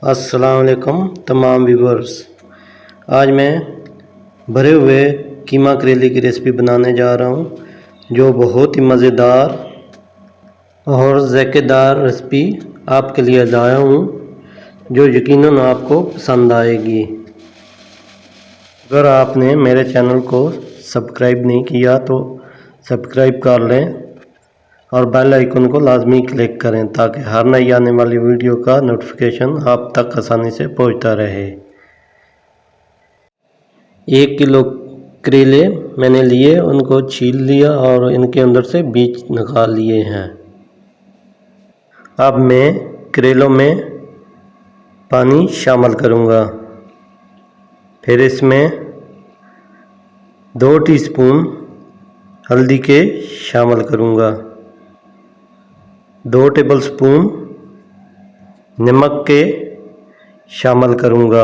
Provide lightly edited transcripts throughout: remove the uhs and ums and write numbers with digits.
अस्सलाम वालेकुम तमाम व्यूवर्स। आज मैं भरे हुए कीमा करेले की रेसिपी बनाने जा रहा हूँ, जो बहुत ही मज़ेदार और ज़ायकेदार रेसिपी आपके लिए लाया हूँ, जो यकीनन आपको पसंद आएगी। अगर आपने मेरे चैनल को सब्सक्राइब नहीं किया तो सब्सक्राइब कर लें और बेल आइकन को लाजमी क्लिक करें, ताकि हर नई आने वाली वीडियो का नोटिफिकेशन आप तक आसानी से पहुंचता रहे। 1 किलो करेले मैंने लिए, उनको छील लिया और इनके अंदर से बीज निकाल लिए हैं। अब मैं करेलों में पानी शामिल करूंगा। फिर इसमें 2 टीस्पून हल्दी के शामिल करूंगा, 2 टेबलस्पून नमक के शामिल करूंगा।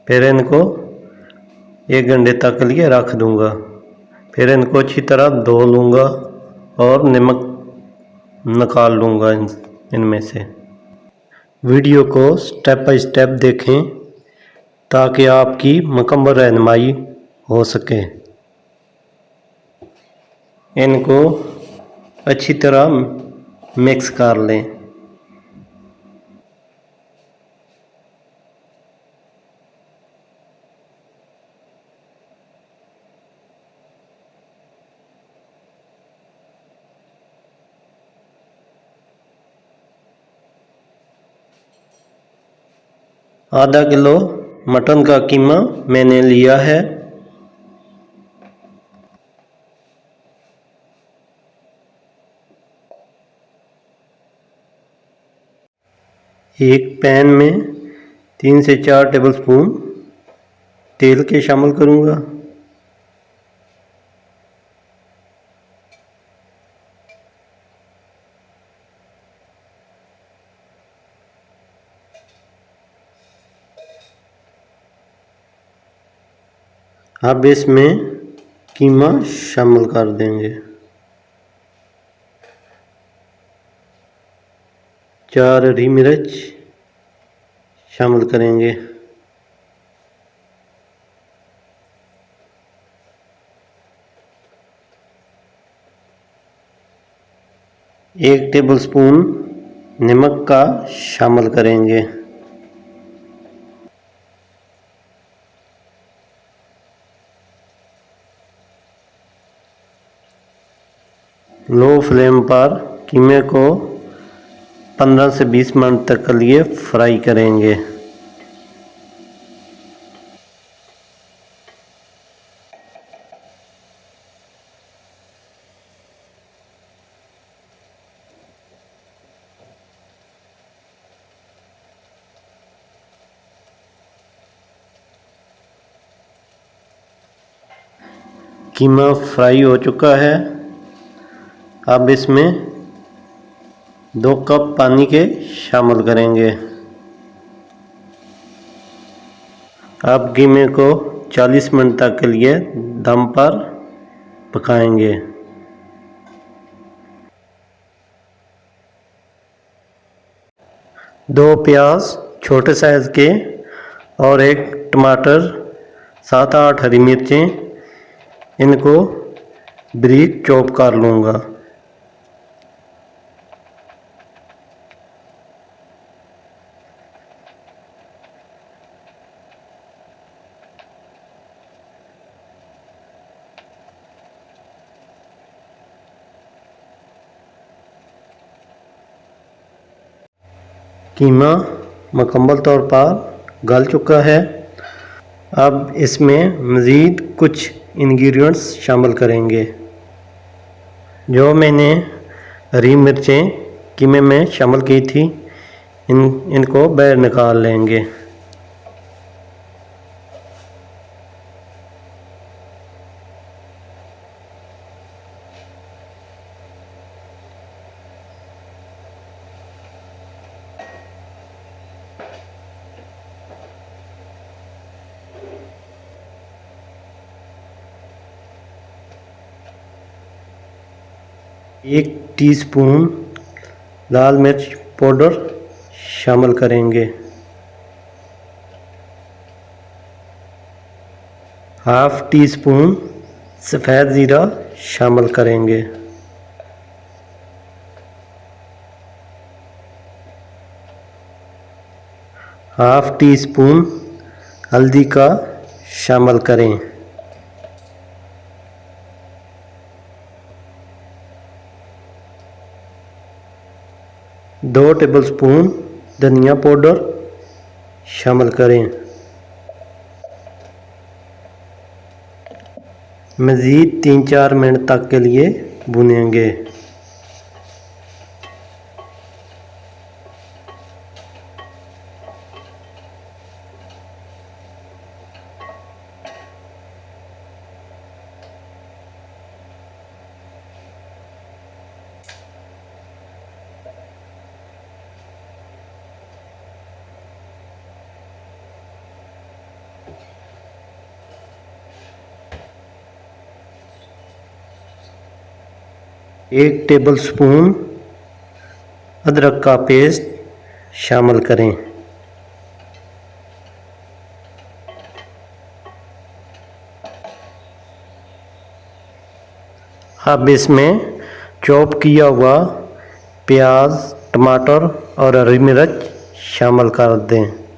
फिर इनको 1 घंटे तक के लिए रख दूंगा। फिर इनको अच्छी तरह धो लूँगा और नमक निकाल लूँगा इनमें से। वीडियो को स्टेप बाय स्टेप देखें ताकि आपकी मुकम्मल रहनुमाई हो सके। इनको अच्छी तरह मिक्स कर लें। आधा किलो मटन का कीमा मैंने लिया है। एक पैन में 3 से 4 टेबलस्पून तेल के शामिल करूँगा। अब इसमें कीमा शामिल कर देंगे। 4 हरी मिर्च शामिल करेंगे। एक टेबलस्पून नमक का शामिल करेंगे। लो फ्लेम पर कीमे को 15 से 20 मिनट तक के लिए फ्राई करेंगे। कीमा फ्राई हो चुका है। अब इसमें 2 कप पानी के शामिल करेंगे। अब कीमे को 40 मिनट तक के लिए दम पर पकाएंगे। दो प्याज छोटे साइज़ के और 1 टमाटर, 7-8 हरी मिर्चें, इनको बारीक चॉप कर लूँगा। कीमा मुकम्मल तौर पर गल चुका है। अब इसमें मज़ीद कुछ इंग्रेडिएंट्स शामिल करेंगे। जो मैंने हरी मिर्चें कीमे में शामिल की थी, इनको बाहर निकाल लेंगे। एक टीस्पून लाल मिर्च पाउडर शामिल करेंगे। हाफ टी स्पून सफ़ेद ज़ीरा शामिल करेंगे। हाफ टी स्पून हल्दी का शामिल करें। 2 टेबलस्पून धनिया पाउडर शामिल करें। मज़ीद 3-4 मिनट तक के लिए भूनेंगे। एक टेबलस्पून अदरक का पेस्ट शामिल करें। अब इसमें चॉप किया हुआ प्याज, टमाटर और हरी मिर्च शामिल कर दें।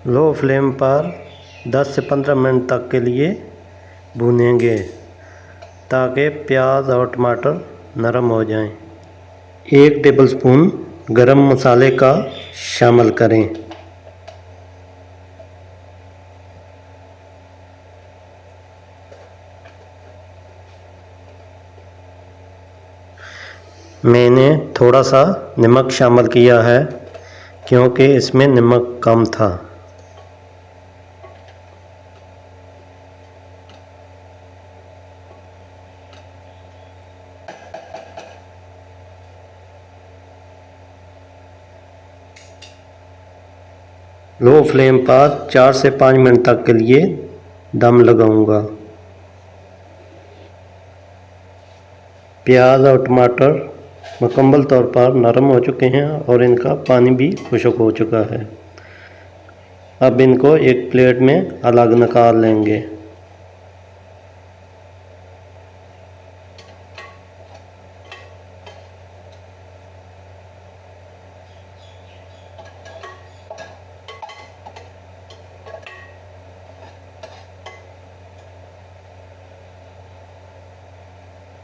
लो फ्लेम पर 10 से 15 मिनट तक के लिए भूनेंगे ताकि प्याज और टमाटर नरम हो जाएं। 1 टेबलस्पून गरम मसाले का शामिल करें। मैंने थोड़ा सा नमक शामिल किया है क्योंकि इसमें नमक कम था। लो फ्लेम पर 4 से 5 मिनट तक के लिए दम लगाऊंगा। प्याज और टमाटर मुकम्मल तौर पर नरम हो चुके हैं और इनका पानी भी खुश्क हो चुका है। अब इनको एक प्लेट में अलग निकाल लेंगे।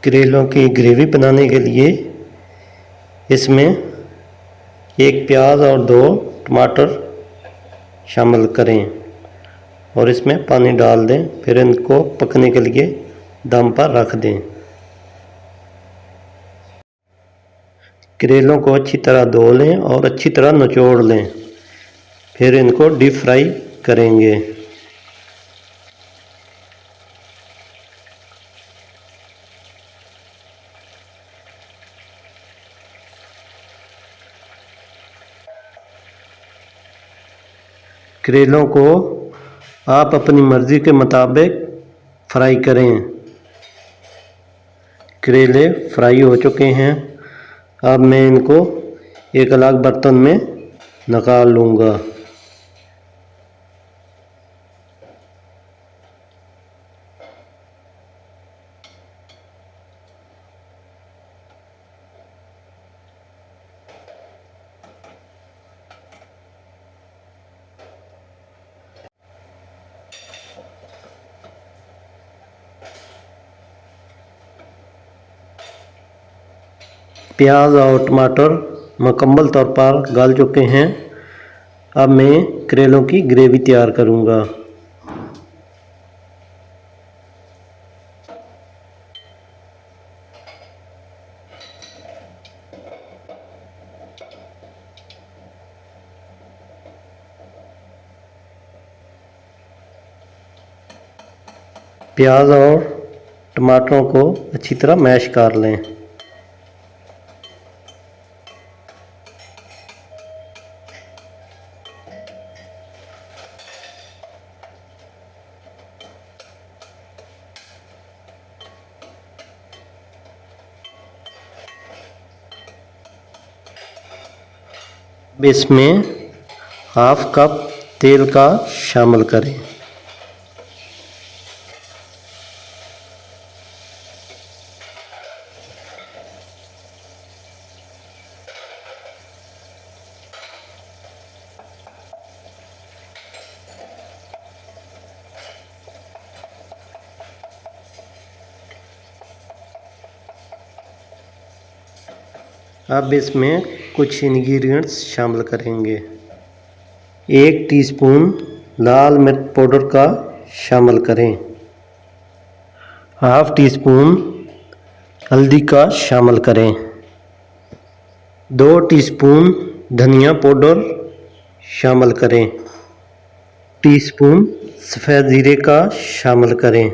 करेलों की ग्रेवी बनाने के लिए इसमें 1 प्याज और 2 टमाटर शामिल करें और इसमें पानी डाल दें। फिर इनको पकने के लिए दम पर रख दें। करेलों को अच्छी तरह धो लें और अच्छी तरह निचोड़ लें। फिर इनको डीप फ्राई करेंगे। करेलों को आप अपनी मर्ज़ी के मुताबिक फ्राई करें। करेले फ्राई हो चुके हैं। अब मैं इनको एक अलग बर्तन में निकाल लूँगा। प्याज और टमाटर मुकम्मल तौर पर गल चुके हैं। अब मैं करेलों की ग्रेवी तैयार करूँगा। प्याज और टमाटरों को अच्छी तरह मैश कर लें। इसमें हाफ कप तेल का शामिल करें। अब इसमें कुछ इंग्रेडिएंट्स शामिल करेंगे। 1 टीस्पून लाल मिर्च पाउडर का शामिल करें। हाफ टी स्पून हल्दी का शामिल करें। 2 टीस्पून धनिया पाउडर शामिल करें। टीस्पून सफ़ेद जीरे का शामिल करें।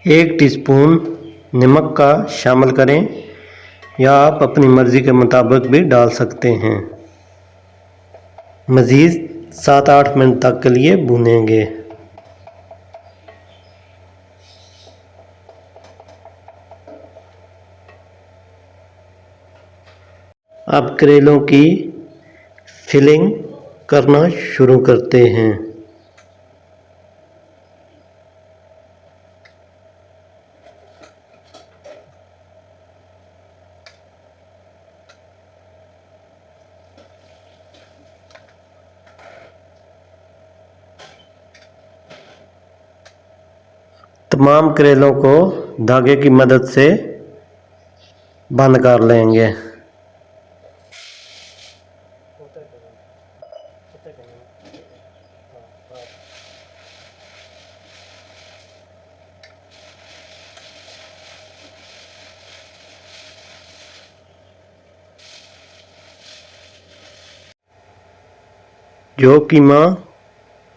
1 टीस्पून नमक का शामिल करें, या आप अपनी मर्ज़ी के मुताबिक भी डाल सकते हैं। मज़ीद 7-8 मिनट तक के लिए भूनेंगे। अब करेलों की फिलिंग करना शुरू करते हैं। तमाम करेलों को धागे की मदद से बंद कर लेंगे। जो कीमा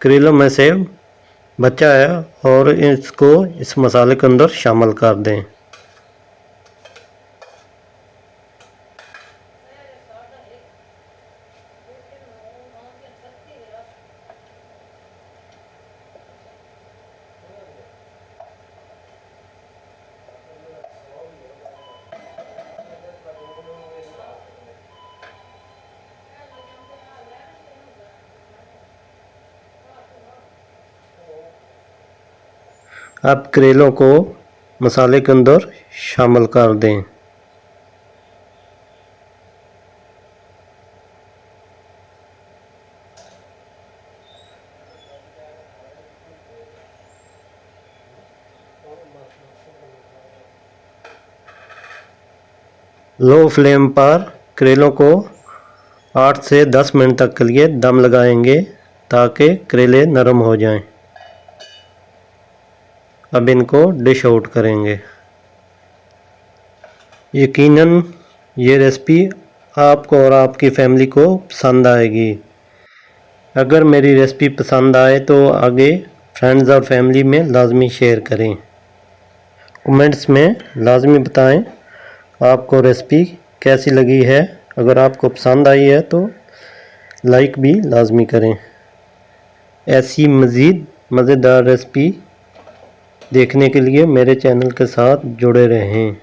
करेलों में से बचा है और इसको इस मसाले के अंदर शामिल कर दें। अब करेलों को मसाले के अंदर शामिल कर दें। लो फ्लेम पर करेलों को 8 से 10 मिनट तक के लिए दम लगाएंगे ताकि करेले नरम हो जाएं। अब इनको डिश आउट करेंगे। यकीनन ये रेसिपी आपको और आपकी फैमिली को पसंद आएगी। अगर मेरी रेसिपी पसंद आए तो आगे फ्रेंड्स और फैमिली में लाजमी शेयर करें। कमेंट्स में लाजमी बताएं आपको रेसिपी कैसी लगी है। अगर आपको पसंद आई है तो लाइक भी लाजमी करें। ऐसी मज़ीद मज़ेदार रेसिपी देखने के लिए मेरे चैनल के साथ जुड़े रहें।